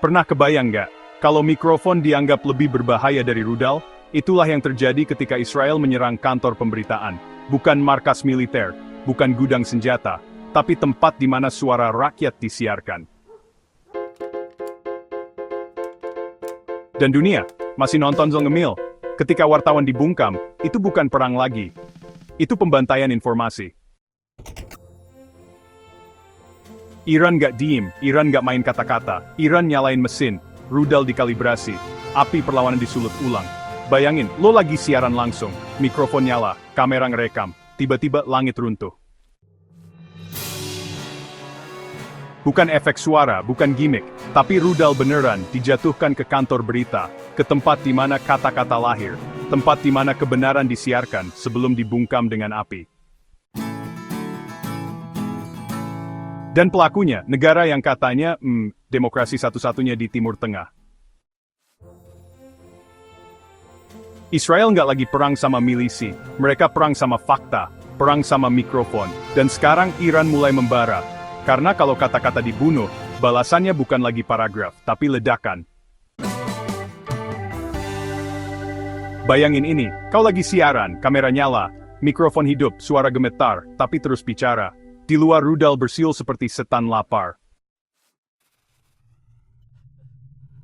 Pernah kebayang nggak, kalau mikrofon dianggap lebih berbahaya dari rudal? Itulah yang terjadi ketika Israel menyerang kantor pemberitaan. Bukan markas militer, bukan gudang senjata, tapi tempat di mana suara rakyat disiarkan. Dan dunia masih nonton ngemil. Ketika wartawan dibungkam, itu bukan perang lagi. Itu pembantaian informasi. Iran gak diem, Iran gak main kata-kata, Iran nyalain mesin, rudal dikalibrasi, api perlawanan disulut ulang. Bayangin, lo lagi siaran langsung, mikrofon nyala, kamera ngerekam, tiba-tiba langit runtuh. Bukan efek suara, bukan gimmick, tapi rudal beneran dijatuhkan ke kantor berita, ke tempat di mana kata-kata lahir, tempat di mana kebenaran disiarkan sebelum dibungkam dengan api. Dan pelakunya, negara yang katanya, demokrasi satu-satunya di Timur Tengah. Israel nggak lagi perang sama milisi, mereka perang sama fakta, perang sama mikrofon, dan sekarang Iran mulai membara. Karena kalau kata-kata dibunuh, balasannya bukan lagi paragraf, tapi ledakan. Bayangin ini, kau lagi siaran, kamera nyala, mikrofon hidup, suara gemetar, tapi terus bicara. Di luar rudal bersiul seperti setan lapar.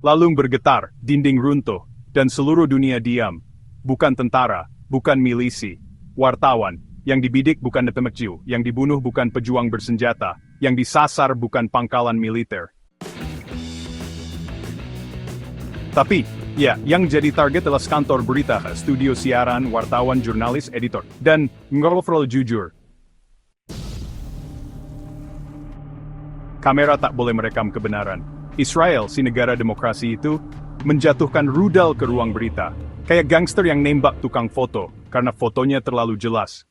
Lalu bergetar, dinding runtuh, dan seluruh dunia diam. Bukan tentara, bukan milisi, wartawan, yang dibidik bukan pemecu, yang dibunuh bukan pejuang bersenjata, yang disasar bukan pangkalan militer. Tapi, ya, yang jadi target adalah kantor berita, studio siaran, wartawan, jurnalis, editor, dan ngobrol jujur. Kamera tak boleh merekam kebenaran. Israel, si negara demokrasi itu, menjatuhkan rudal ke ruang berita. Kayak gangster yang nembak tukang foto, karena fotonya terlalu jelas.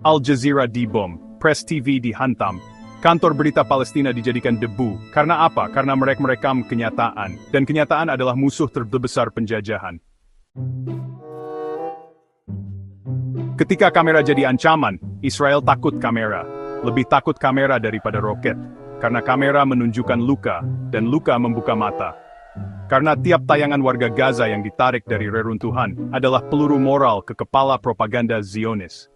Al Jazeera dibom, Press TV dihantam, kantor berita Palestina dijadikan debu. Karena apa? Karena mereka merekam kenyataan, dan kenyataan adalah musuh terbesar penjajahan. Ketika kamera jadi ancaman, Israel takut kamera. Lebih takut kamera daripada roket. Karena kamera menunjukkan luka, dan luka membuka mata. Karena tiap tayangan warga Gaza yang ditarik dari reruntuhan adalah peluru moral ke kepala propaganda Zionis.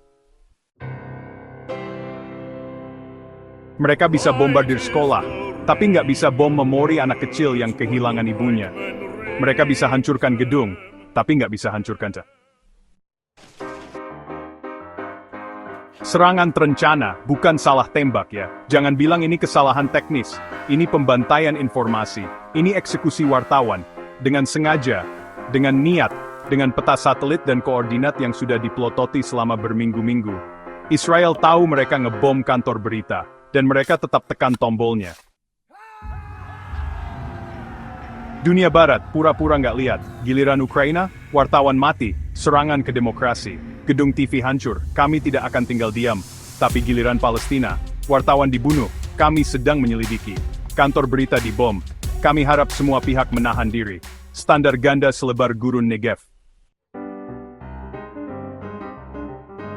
Mereka bisa bombardir sekolah, tapi nggak bisa bom memori anak kecil yang kehilangan ibunya. Mereka bisa hancurkan gedung, tapi nggak bisa hancurkan serangan terencana, bukan salah tembak ya. Jangan bilang ini kesalahan teknis. Ini pembantaian informasi. Ini eksekusi wartawan. Dengan sengaja, dengan niat, dengan peta satelit dan koordinat yang sudah dipelototi selama berminggu-minggu. Israel tahu mereka ngebom kantor berita, dan mereka tetap tekan tombolnya. Dunia Barat pura-pura nggak lihat. Giliran Ukraina, wartawan mati, serangan ke demokrasi. Gedung TV hancur, kami tidak akan tinggal diam. Tapi giliran Palestina, wartawan dibunuh, kami sedang menyelidiki. Kantor berita dibom, kami harap semua pihak menahan diri. Standar ganda selebar gurun Negev.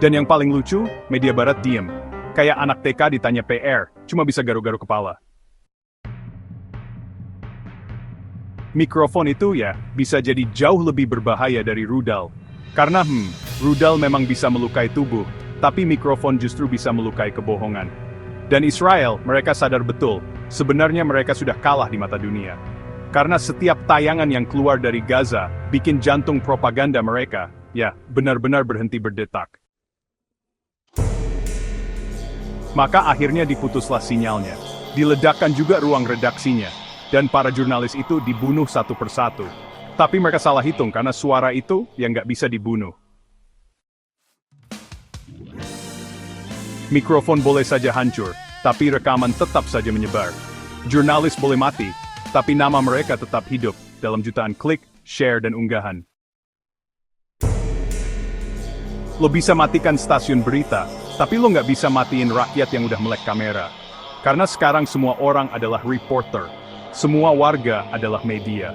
Dan yang paling lucu, media barat diem. Kayak anak TK ditanya PR, cuma bisa garuk-garuk kepala. Mikrofon itu ya, bisa jadi jauh lebih berbahaya dari rudal. Karena rudal memang bisa melukai tubuh, tapi mikrofon justru bisa melukai kebohongan. Dan Israel, mereka sadar betul, sebenarnya mereka sudah kalah di mata dunia. Karena setiap tayangan yang keluar dari Gaza, bikin jantung propaganda mereka, ya, benar-benar berhenti berdetak. Maka akhirnya diputuslah sinyalnya. Diledakkan juga ruang redaksinya. Dan para jurnalis itu dibunuh satu persatu. Tapi mereka salah hitung karena suara itu yang nggak bisa dibunuh. Mikrofon boleh saja hancur, tapi rekaman tetap saja menyebar. Jurnalis boleh mati, tapi nama mereka tetap hidup dalam jutaan klik, share, dan unggahan. Lo bisa matikan stasiun berita, tapi lo nggak bisa matiin rakyat yang udah melek kamera. Karena sekarang semua orang adalah reporter. Semua warga adalah media.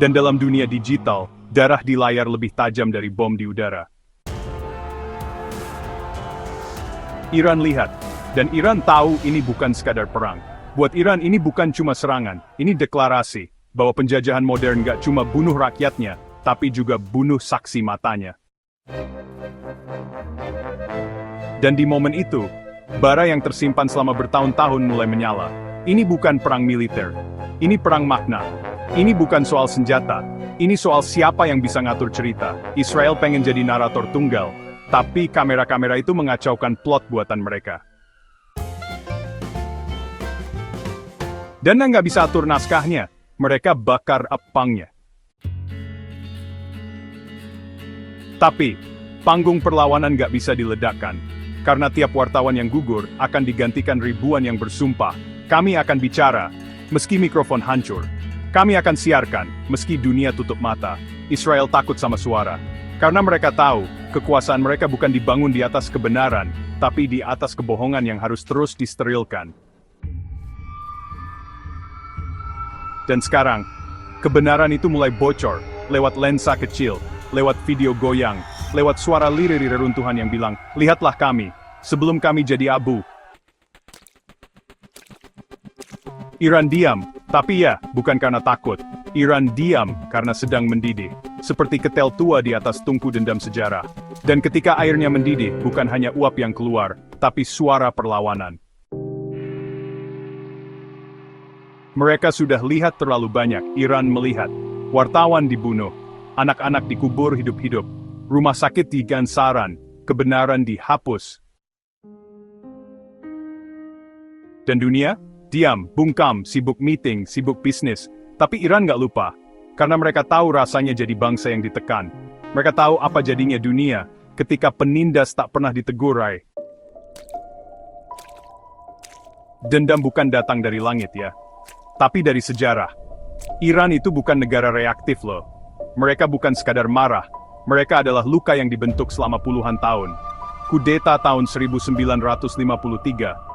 Dan dalam dunia digital, darah di layar lebih tajam dari bom di udara. Iran lihat, dan Iran tahu ini bukan sekadar perang. Buat Iran ini bukan cuma serangan, ini deklarasi bahwa penjajahan modern gak cuma bunuh rakyatnya, tapi juga bunuh saksi matanya. Dan di momen itu, bara yang tersimpan selama bertahun-tahun mulai menyala. Ini bukan perang militer, ini perang makna. Ini bukan soal senjata, ini soal siapa yang bisa ngatur cerita. Israel pengen jadi narator tunggal, tapi kamera-kamera itu mengacaukan plot buatan mereka. Dan nggak bisa atur naskahnya, mereka bakar apangnya. Tapi, panggung perlawanan nggak bisa diledakkan. Karena tiap wartawan yang gugur akan digantikan ribuan yang bersumpah. Kami akan bicara, meski mikrofon hancur. Kami akan siarkan, meski dunia tutup mata. Israel takut sama suara. Karena mereka tahu, kekuasaan mereka bukan dibangun di atas kebenaran, tapi di atas kebohongan yang harus terus disterilkan. Dan sekarang, kebenaran itu mulai bocor, lewat lensa kecil, lewat video goyang, lewat suara lirik reruntuhan yang bilang, lihatlah kami, sebelum kami jadi abu. Iran diam, tapi ya, bukan karena takut. Iran diam karena sedang mendidih, seperti ketel tua di atas tungku dendam sejarah. Dan ketika airnya mendidih, bukan hanya uap yang keluar, tapi suara perlawanan. Mereka sudah lihat terlalu banyak, Iran melihat. Wartawan dibunuh, anak-anak dikubur hidup-hidup, rumah sakit digansaran, kebenaran dihapus. Dan dunia? Diam, bungkam, sibuk meeting, sibuk bisnis. Tapi Iran nggak lupa, karena mereka tahu rasanya jadi bangsa yang ditekan. Mereka tahu apa jadinya dunia, ketika penindas tak pernah ditegur, Rai. Dendam bukan datang dari langit ya, tapi dari sejarah. Iran itu bukan negara reaktif loh. Mereka bukan sekadar marah, mereka adalah luka yang dibentuk selama puluhan tahun. Kudeta tahun 1953,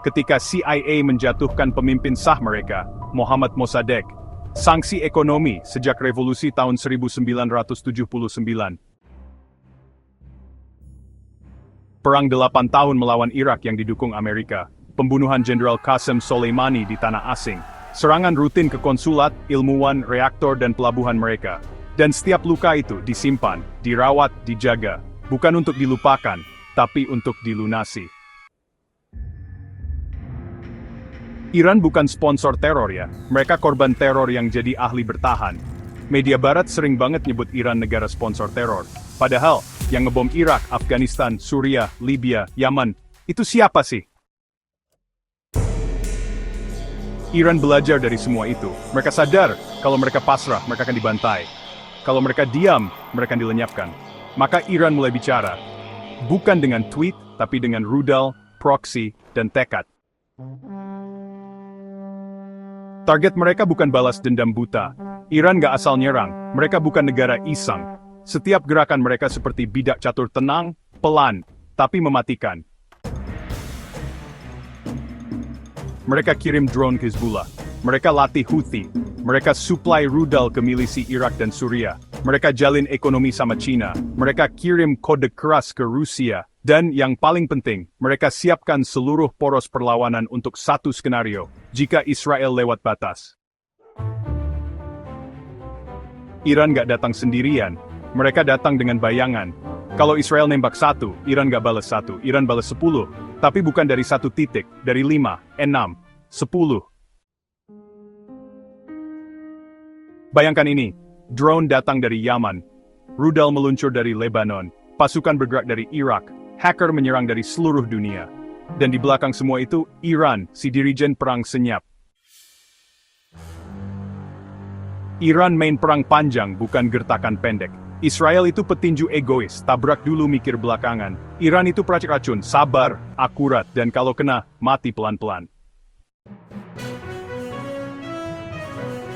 ketika CIA menjatuhkan pemimpin sah mereka, Mohammad Mossadegh. Sanksi ekonomi sejak revolusi tahun 1979. Perang 8 tahun melawan Irak yang didukung Amerika. Pembunuhan Jenderal Qasem Soleimani di tanah asing. Serangan rutin ke konsulat, ilmuwan, reaktor dan pelabuhan mereka. Dan setiap luka itu disimpan, dirawat, dijaga. Bukan untuk dilupakan, tapi untuk dilunasi. Iran bukan sponsor teror ya, mereka korban teror yang jadi ahli bertahan. Media barat sering banget nyebut Iran negara sponsor teror. Padahal, yang ngebom Irak, Afghanistan, Suriah, Libya, Yaman, itu siapa sih? Iran belajar dari semua itu. Mereka sadar, kalau mereka pasrah, mereka akan dibantai. Kalau mereka diam, mereka akan dilenyapkan. Maka Iran mulai bicara. Bukan dengan tweet, tapi dengan rudal, proksi, dan tekad. Target mereka bukan balas dendam buta. Iran gak asal nyerang, mereka bukan negara iseng. Setiap gerakan mereka seperti bidak catur tenang, pelan, tapi mematikan. Mereka kirim drone ke Hezbollah. Mereka latih Houthi. Mereka supply rudal ke milisi Irak dan Suriah. Mereka jalin ekonomi sama Cina. Mereka kirim kode keras ke Rusia. Dan yang paling penting, mereka siapkan seluruh poros perlawanan untuk satu skenario, jika Israel lewat batas. Iran gak datang sendirian. Mereka datang dengan bayangan. Kalau Israel nembak 1, Iran gak balas 1, Iran balas 10. Tapi bukan dari 1 titik, dari 5, 6, 10. Bayangkan ini, drone datang dari Yaman, rudal meluncur dari Lebanon, pasukan bergerak dari Irak, hacker menyerang dari seluruh dunia. Dan di belakang semua itu, Iran, si dirijen perang senyap. Iran main perang panjang, bukan gertakan pendek. Israel itu petinju egois, tabrak dulu mikir belakangan. Iran itu peracik racun, sabar, akurat, dan kalau kena, mati pelan-pelan.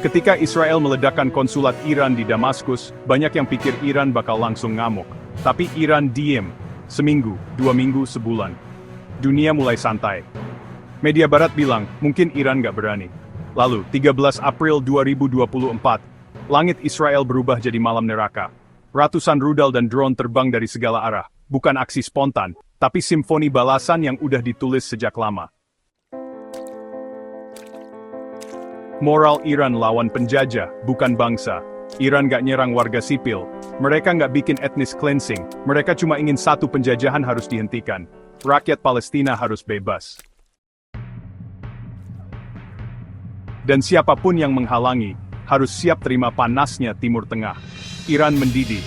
Ketika Israel meledakkan konsulat Iran di Damaskus, banyak yang pikir Iran bakal langsung ngamuk. Tapi Iran diem. Seminggu, 2 minggu, sebulan. Dunia mulai santai. Media barat bilang, mungkin Iran gak berani. Lalu, 13 April 2024, langit Israel berubah jadi malam neraka. Ratusan rudal dan drone terbang dari segala arah. Bukan aksi spontan, tapi simfoni balasan yang udah ditulis sejak lama. Moral Iran lawan penjajah, bukan bangsa. Iran gak nyerang warga sipil. Mereka gak bikin ethnic cleansing. Mereka cuma ingin satu: penjajahan harus dihentikan. Rakyat Palestina harus bebas. Dan siapapun yang menghalangi, harus siap terima panasnya Timur Tengah. Iran mendidih.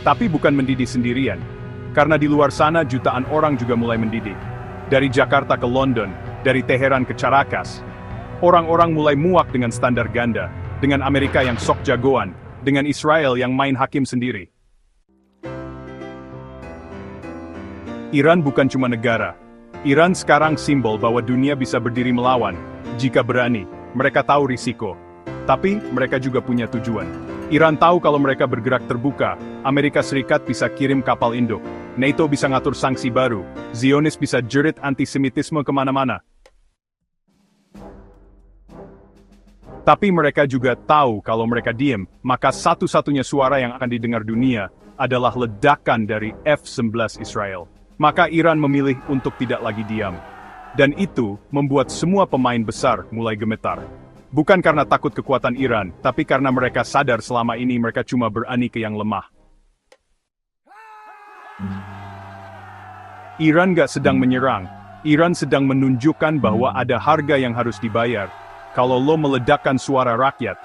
Tapi bukan mendidih sendirian. Karena di luar sana jutaan orang juga mulai mendidih. Dari Jakarta ke London, dari Teheran ke Caracas. Orang-orang mulai muak dengan standar ganda, dengan Amerika yang sok jagoan, dengan Israel yang main hakim sendiri. Iran bukan cuma negara. Iran sekarang simbol bahwa dunia bisa berdiri melawan, jika berani. Mereka tahu risiko. Tapi, mereka juga punya tujuan. Iran tahu kalau mereka bergerak terbuka, Amerika Serikat bisa kirim kapal induk, NATO bisa ngatur sanksi baru, Zionis bisa jerit antisemitisme kemana-mana. Tapi mereka juga tahu kalau mereka diem, maka satu-satunya suara yang akan didengar dunia adalah ledakan dari F-11 Israel. Maka Iran memilih untuk tidak lagi diam. Dan itu membuat semua pemain besar mulai gemetar. Bukan karena takut kekuatan Iran, tapi karena mereka sadar selama ini mereka cuma berani ke yang lemah. Iran gak sedang menyerang. Iran sedang menunjukkan bahwa ada harga yang harus dibayar kalau lo meledakkan suara rakyat.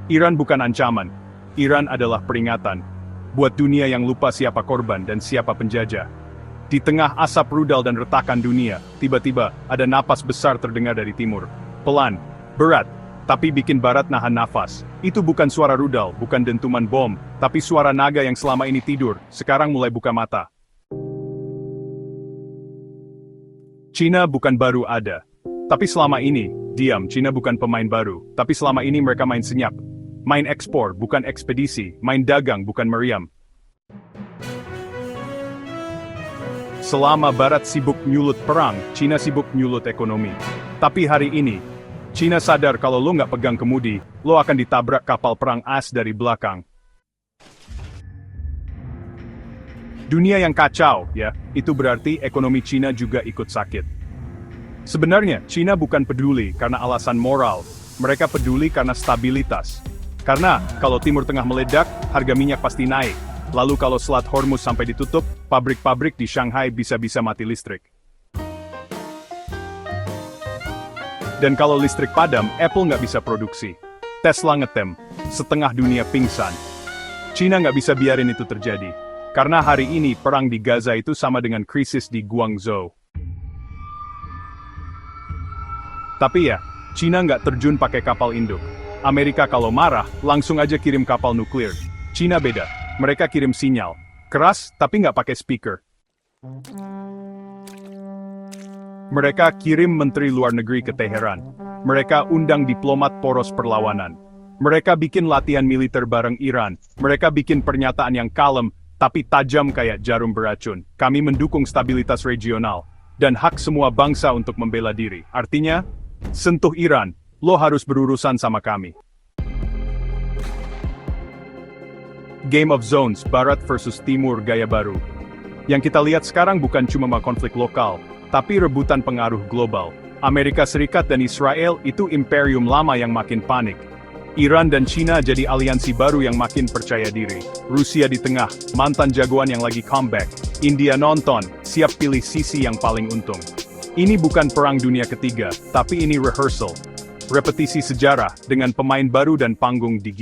Iran bukan ancaman. Iran adalah peringatan. Buat dunia yang lupa siapa korban dan siapa penjajah. Di tengah asap rudal dan retakan dunia, tiba-tiba ada napas besar terdengar dari timur. Pelan, berat, tapi bikin barat nahan nafas. Itu bukan suara rudal, bukan dentuman bom, tapi suara naga yang selama ini tidur, sekarang mulai buka mata. Cina bukan baru ada. Tapi selama ini, diam, Cina bukan pemain baru. Tapi selama ini mereka main senyap. Main ekspor, bukan ekspedisi. Main dagang, bukan meriam. Selama Barat sibuk nyulut perang, Cina sibuk nyulut ekonomi. Tapi hari ini, Cina sadar kalau lo nggak pegang kemudi, lo akan ditabrak kapal perang as dari belakang. Dunia yang kacau, ya, itu berarti ekonomi Cina juga ikut sakit. Sebenarnya, Cina bukan peduli karena alasan moral, mereka peduli karena stabilitas. Karena, kalau Timur Tengah meledak, harga minyak pasti naik. Lalu kalau Selat Hormuz sampai ditutup, pabrik-pabrik di Shanghai bisa-bisa mati listrik. Dan kalau listrik padam, Apple nggak bisa produksi. Tesla ngetem, setengah dunia pingsan. Cina nggak bisa biarin itu terjadi. Karena hari ini perang di Gaza itu sama dengan krisis di Guangzhou. Tapi ya, Cina nggak terjun pakai kapal induk. Amerika kalau marah, langsung aja kirim kapal nuklir. Cina beda. Mereka kirim sinyal. Keras, tapi nggak pakai speaker. Mereka kirim menteri luar negeri ke Teheran. Mereka undang diplomat poros perlawanan. Mereka bikin latihan militer bareng Iran. Mereka bikin pernyataan yang kalem, tapi tajam kayak jarum beracun. Kami mendukung stabilitas regional. Dan hak semua bangsa untuk membela diri. Artinya, sentuh Iran, lo harus berurusan sama kami. Game of Zones, Barat versus Timur gaya baru. Yang kita lihat sekarang bukan cuma konflik lokal, tapi rebutan pengaruh global. Amerika Serikat dan Israel itu imperium lama yang makin panik. Iran dan Cina jadi aliansi baru yang makin percaya diri. Rusia di tengah, mantan jagoan yang lagi comeback. India nonton, siap pilih sisi yang paling untung. Ini bukan perang dunia ketiga, tapi ini rehearsal. Repetisi sejarah dengan pemain baru dan panggung digital.